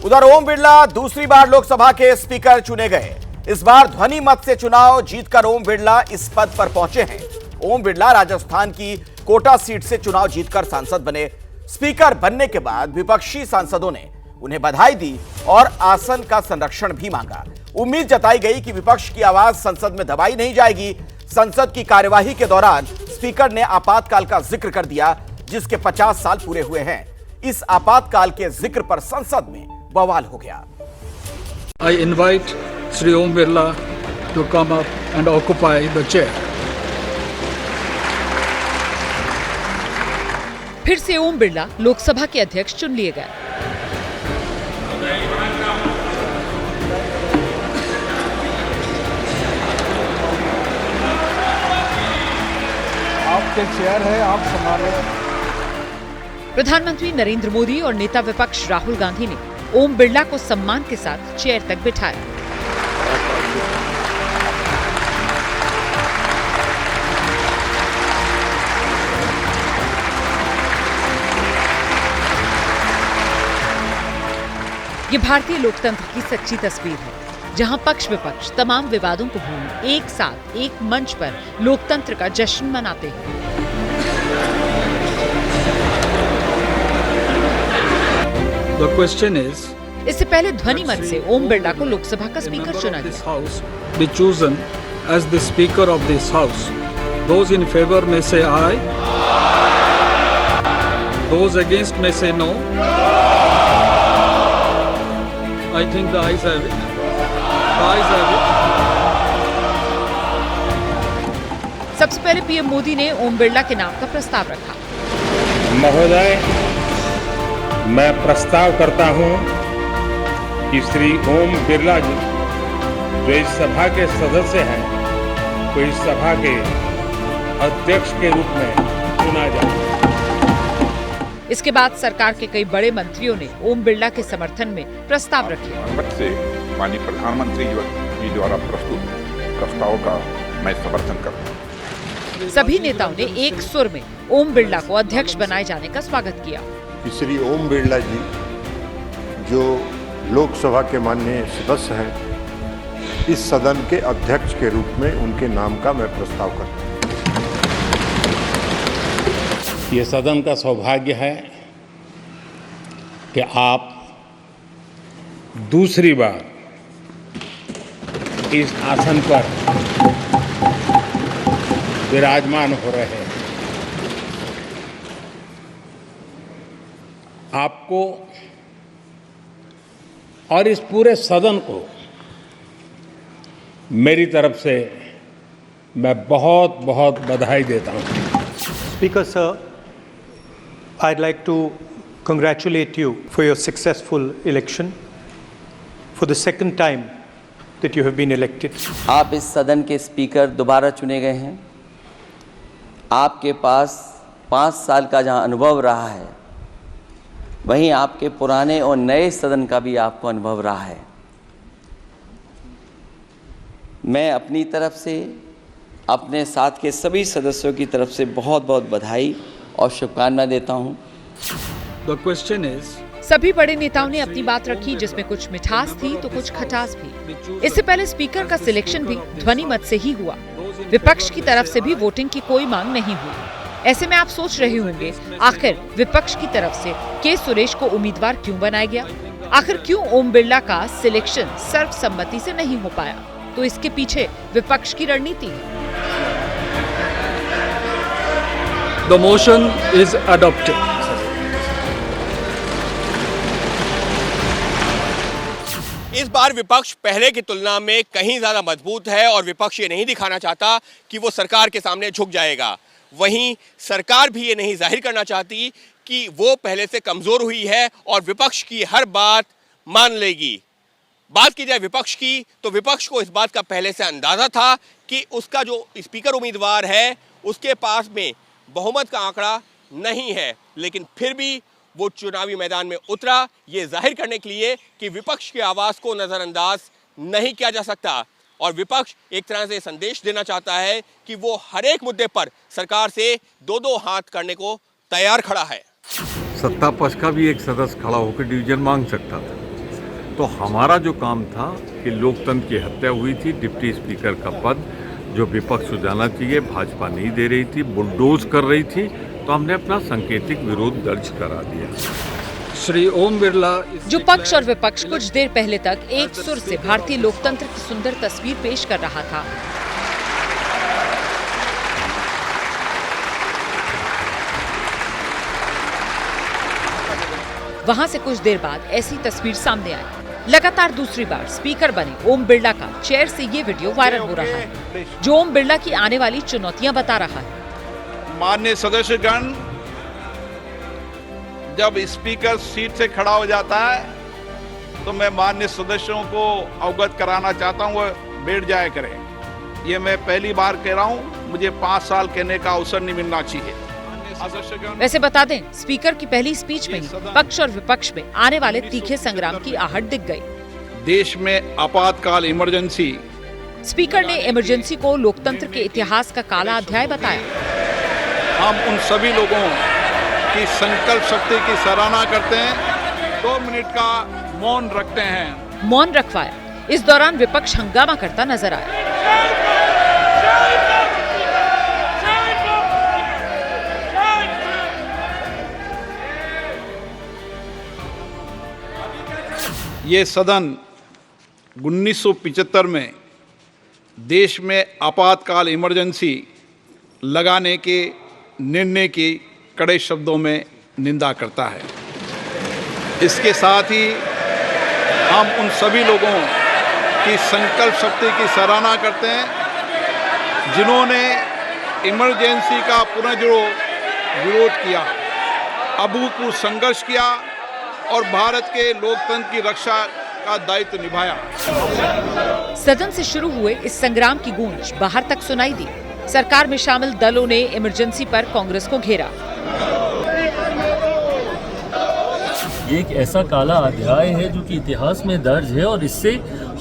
उधर ओम बिरला दूसरी बार लोकसभा के स्पीकर चुने गए। इस बार ध्वनि मत से चुनाव जीतकर ओम बिरला इस पद पर पहुंचे हैं। ओम बिरला राजस्थान की कोटा सीट से चुनाव जीतकर सांसद बने। स्पीकर बनने के बाद विपक्षी सांसदों ने उन्हें बधाई दी और आसन का संरक्षण भी मांगा। उम्मीद जताई गई कि विपक्ष की आवाज संसद में दबाई नहीं जाएगी। संसद की कार्यवाही के दौरान स्पीकर ने आपातकाल का जिक्र कर दिया, जिसके 50 साल पूरे हुए हैं। इस आपातकाल के जिक्र पर संसद में बवाल हो गया। I invite Shri Om Birla to come up and occupy the chair. फिर से ओम बिरला लोकसभा के अध्यक्ष चुन लिए गए। आपके चेयर है, आप संभालें। प्रधानमंत्री नरेंद्र मोदी और नेता विपक्ष राहुल गांधी ने ओम बिरला को सम्मान के साथ चेयर तक बिठाया। ये भारतीय लोकतंत्र की सच्ची तस्वीर है, जहां पक्ष विपक्ष तमाम विवादों को भूल एक साथ एक मंच पर लोकतंत्र का जश्न मनाते हैं। The question is, इससे पहले ध्वनि मत से ओम बिरला को लोकसभा का स्पीकर चुना this गया। house be chosen as the speaker of this house. Those in favor may say aye. Those against may say no. I think the ayes have it. The ayes have it. सबसे पहले PM Modi ने ओम बिरला के नाम का प्रस्ताव रखा। महोदय, मैं प्रस्ताव करता हूं कि श्री ओम बिरला जी, जो इस सभा के सदस्य हैं, को इस सभा के अध्यक्ष के रूप में चुना जाए। इसके बाद सरकार के कई बड़े मंत्रियों ने ओम बिरला के समर्थन में प्रस्ताव रखे। से माननीय प्रधानमंत्री जी द्वारा प्रस्तुत प्रस्ताव का मैं समर्थन करता हूं। सभी नेताओं ने एक सुर में ओम बिरला को अध्यक्ष बनाए जाने का स्वागत किया। श्री ओम बिरला जी, जो लोकसभा के माननीय सदस्य हैं, इस सदन के अध्यक्ष के रूप में उनके नाम का मैं प्रस्ताव करता हूं। ये सदन का सौभाग्य है कि आप दूसरी बार इस आसन पर विराजमान हो रहे हैं। आपको और इस पूरे सदन को मेरी तरफ से मैं बहुत बहुत बधाई देता हूं। Speaker sir, I'd like to congratulate you for your successful election, for the second time that you have been elected. आप इस सदन के स्पीकर दोबारा चुने गए हैं। आपके पास 5 साल का जहां अनुभव रहा है, वहीं आपके पुराने और नए सदन का भी आपको अनुभव रहा है। मैं अपनी तरफ से, अपने साथ के सभी सदस्यों की तरफ से बहुत बहुत बधाई और शुभकामनाएं देता हूं। The question is, सभी बड़े नेताओं ने अपनी बात रखी, जिसमें कुछ मिठास थी तो कुछ खटास भी। इससे पहले स्पीकर का सिलेक्शन भी ध्वनि मत से ही हुआ। विपक्ष की तरफ से भी वोटिंग की कोई मांग नहीं हुई। ऐसे में आप सोच रहे होंगे, आखिर विपक्ष की तरफ से के सुरेश को उम्मीदवार क्यों बनाया गया? आखिर क्यों ओम बिरला का सिलेक्शन सर्वसम्मति से नहीं हो पाया? तो इसके पीछे विपक्ष की रणनीति है। the motion is adopted. इस बार विपक्ष पहले की तुलना में कहीं ज्यादा मजबूत है और विपक्ष ये नहीं दिखाना चाहता कि वो सरकार के सामने झुक जाएगा। वहीं सरकार भी ये नहीं जाहिर करना चाहती कि वो पहले से कमजोर हुई है और विपक्ष की हर बात मान लेगी। बात की जाए विपक्ष की, तो विपक्ष को इस बात का पहले से अंदाजा था कि उसका जो स्पीकर उम्मीदवार है, उसके पास में बहुमत का आंकड़ा नहीं है, लेकिन फिर भी वो चुनावी मैदान में उतरा, ये जाहिर करने के लिए कि विपक्ष की आवाज को नजरअंदाज नहीं किया जा सकता। और विपक्ष एक तरह से संदेश देना चाहता है कि वो हर एक मुद्दे पर सरकार से दो दो हाथ करने को तैयार खड़ा है। सत्ता पक्ष का भी एक सदस्य खड़ा होकर डिवीजन मांग सकता था। तो हमारा जो काम था कि लोकतंत्र की हत्या हुई थी, डिप्टी स्पीकर का पद जो विपक्ष को जाना चाहिए, भाजपा नहीं दे रही थी, बुलडोज कर रही थी, तो हमने अपना सांकेतिक विरोध दर्ज करा दिया। श्री ओम बिरला जो पक्ष और विपक्ष कुछ देर पहले तक एक सुर से भारतीय लोकतंत्र की सुंदर तस्वीर पेश कर रहा था, वहां से कुछ देर बाद ऐसी तस्वीर सामने आई। लगातार दूसरी बार स्पीकर बने ओम बिरला का चेयर से ये वीडियो वायरल हो रहा है, जो ओम बिरला की आने वाली चुनौतियां बता रहा है। माननीय सदस्यगण, जब स्पीकर सीट से खड़ा हो जाता है तो मैं माननीय सदस्यों को अवगत कराना चाहता हूं, वह बैठ जाया करें। ये मैं पहली बार कह रहा हूं, मुझे 5 साल कहने का अवसर नहीं मिलना चाहिए। वैसे बता दें, स्पीकर की पहली स्पीच में ही पक्ष और विपक्ष में आने वाले तीखे संग्राम की आहट दिख गई। देश में आपातकाल इमरजेंसी। स्पीकर ने इमरजेंसी को लोकतंत्र के इतिहास का काला अध्याय बताया। हम उन सभी लोगों की संकल्प शक्ति की सराहना करते हैं। 2 मिनट का मौन रखते हैं। मौन रखवाया। इस दौरान विपक्ष हंगामा करता नजर आया। ये सदन 1975 में देश में आपातकाल इमरजेंसी लगाने के निर्णय की कड़े शब्दों में निंदा करता है। इसके साथ ही हम उन सभी लोगों की संकल्प शक्ति की सराहना करते हैं जिन्होंने इमरजेंसी का पुनर्विरोध विरोध किया, अभूतपूर्व संघर्ष किया और भारत के लोकतंत्र की रक्षा का दायित्व निभाया। सदन से शुरू हुए इस संग्राम की गूंज बाहर तक सुनाई दी। सरकार में शामिल दलों ने इमरजेंसी पर कांग्रेस को घेरा। एक ऐसा काला अध्याय है जो कि इतिहास में दर्ज है और इससे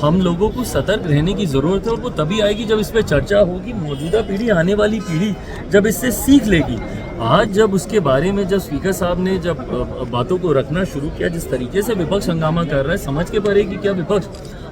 हम लोगों को सतर्क रहने की जरूरत है, और वो तभी आएगी जब इस पर चर्चा होगी। मौजूदा पीढ़ी, आने वाली पीढ़ी जब इससे सीख लेगी। आज जब उसके बारे में जब स्पीकर साहब ने जब बातों को रखना शुरू किया, जिस तरीके से विपक्ष हंगामा कर रहा है, समझ के परे कि क्या विपक्ष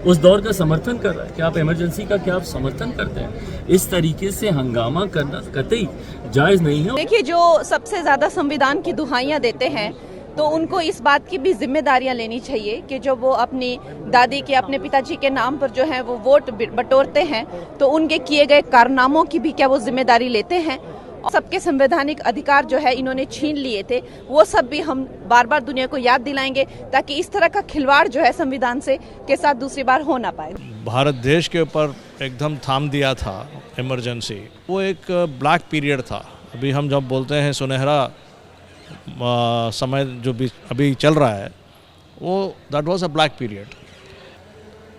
उस दौर का समर्थन कर रहा है, क्या आप इमरजेंसी का क्या आप समर्थन करते हैं? इस तरीके से हंगामा करना कतई जायज़ नहीं है। देखिए, जो सबसे ज्यादा संविधान की दुहाइयां देते हैं तो उनको इस बात की भी जिम्मेदारियां लेनी चाहिए कि जो वो अपनी दादी के, अपने पिताजी के नाम पर जो है वो वोट बटोरते हैं, तो उनके किए गए कारनामों की भी क्या वो जिम्मेदारी लेते हैं? सबके संवैधानिक अधिकार जो है इन्होंने छीन लिए थे, वो सब भी हम बार बार दुनिया को याद दिलाएंगे ताकि इस तरह का खिलवाड़ जो है संविधान से के साथ दूसरी बार हो ना पाए। भारत देश के ऊपर एकदम थाम दिया था इमरजेंसी, वो एक ब्लैक पीरियड था। अभी हम जब बोलते हैं सुनहरा समय जो भी अभी चल रहा है, वो that was a black period,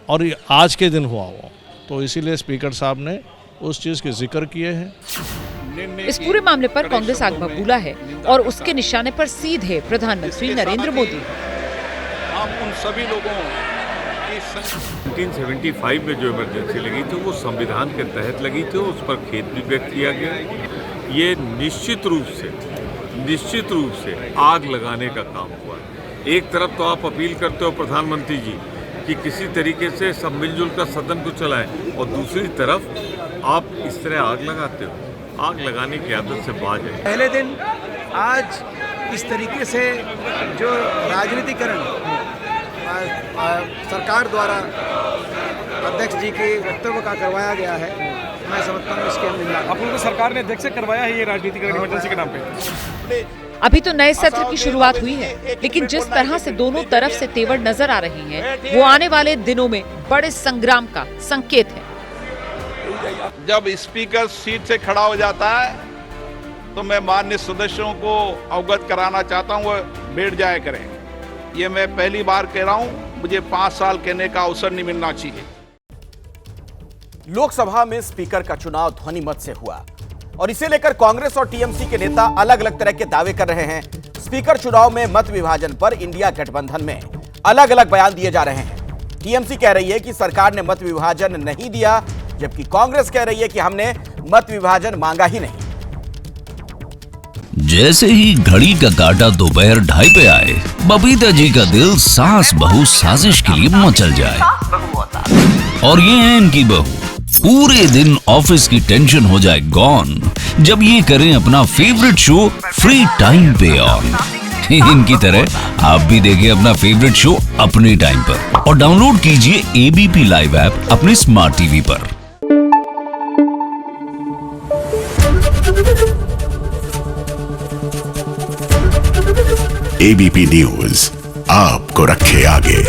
और आज के दिन हुआ वो, तो इसीलिए स्पीकर साहब ने उस चीज़ के जिक्र किए हैं। इस पूरे मामले पर कांग्रेस आग बबूला है और उसके निशाने पर सीधे प्रधानमंत्री नरेंद्र मोदी। हम उन सभी लोगों की 1975 में जो इमरजेंसी लगी थी वो संविधान के तहत लगी थी, उस पर खेद भी व्यक्त किया गया। ये निश्चित रूप से आग लगाने का काम हुआ है। एक तरफ तो आप अपील करते हो प्रधानमंत्री जी कि किसी तरीके से सब मिलजुल कर सदन को चलाएं, और दूसरी तरफ आप इस तरह आग लगाते हो। आग लगाने की आदत से बाज है। पहले दिन आज इस तरीके से जो राजनीतिकरण सरकार द्वारा अध्यक्ष जी के वक्तव्य का करवाया गया है, मैं समझता हूँ इसके हम निंदा। आप लोगों को सरकार ने अध्यक्ष से करवाया है ये राजनीतिकरण इमरजेंसी के नाम पे। अभी तो नए सत्र की शुरुआत हुई है, लेकिन जिस तरह से दोनों तरफ से तेवर नजर आ रही हैं, वो आने वाले दिनों में बड़े संग्राम का संकेत है। जब स्पीकर सीट से खड़ा हो जाता है तो मैं माननीय सदस्यों को अवगत कराना चाहता हूं, वह बैठ जाया करें। ये मैं पहली बार कह रहा हूं, मुझे 5 साल कहने का अवसर नहीं मिलना चाहिए। लोकसभा में स्पीकर का चुनाव ध्वनि मत से हुआ और इसे लेकर कांग्रेस और टीएमसी के नेता अलग अलग तरह के दावे कर रहे हैं। स्पीकर चुनाव में मत विभाजन पर इंडिया गठबंधन में अलग अलग बयान दिए जा रहे हैं। टीएमसी कह रही है कि सरकार ने मत विभाजन नहीं दिया, जबकि कांग्रेस कह रही है कि हमने मत विभाजन मांगा ही नहीं। जैसे ही घड़ी का काटा दोपहर 2:30 पे आए, बबीता जी का दिल सास बहू साजिश के लिए मचल जाए। और ये है इनकी बहू, पूरे दिन ऑफिस की टेंशन हो जाए गॉन जब ये करें अपना फेवरेट शो फ्री टाइम पे ऑन। इनकी तरह आप भी देखिए अपना फेवरेट शो अपने टाइम पर और डाउनलोड कीजिए एबीपी लाइव ऐप अपने स्मार्ट टीवी पर। एबीपी न्यूज आपको रखे आगे।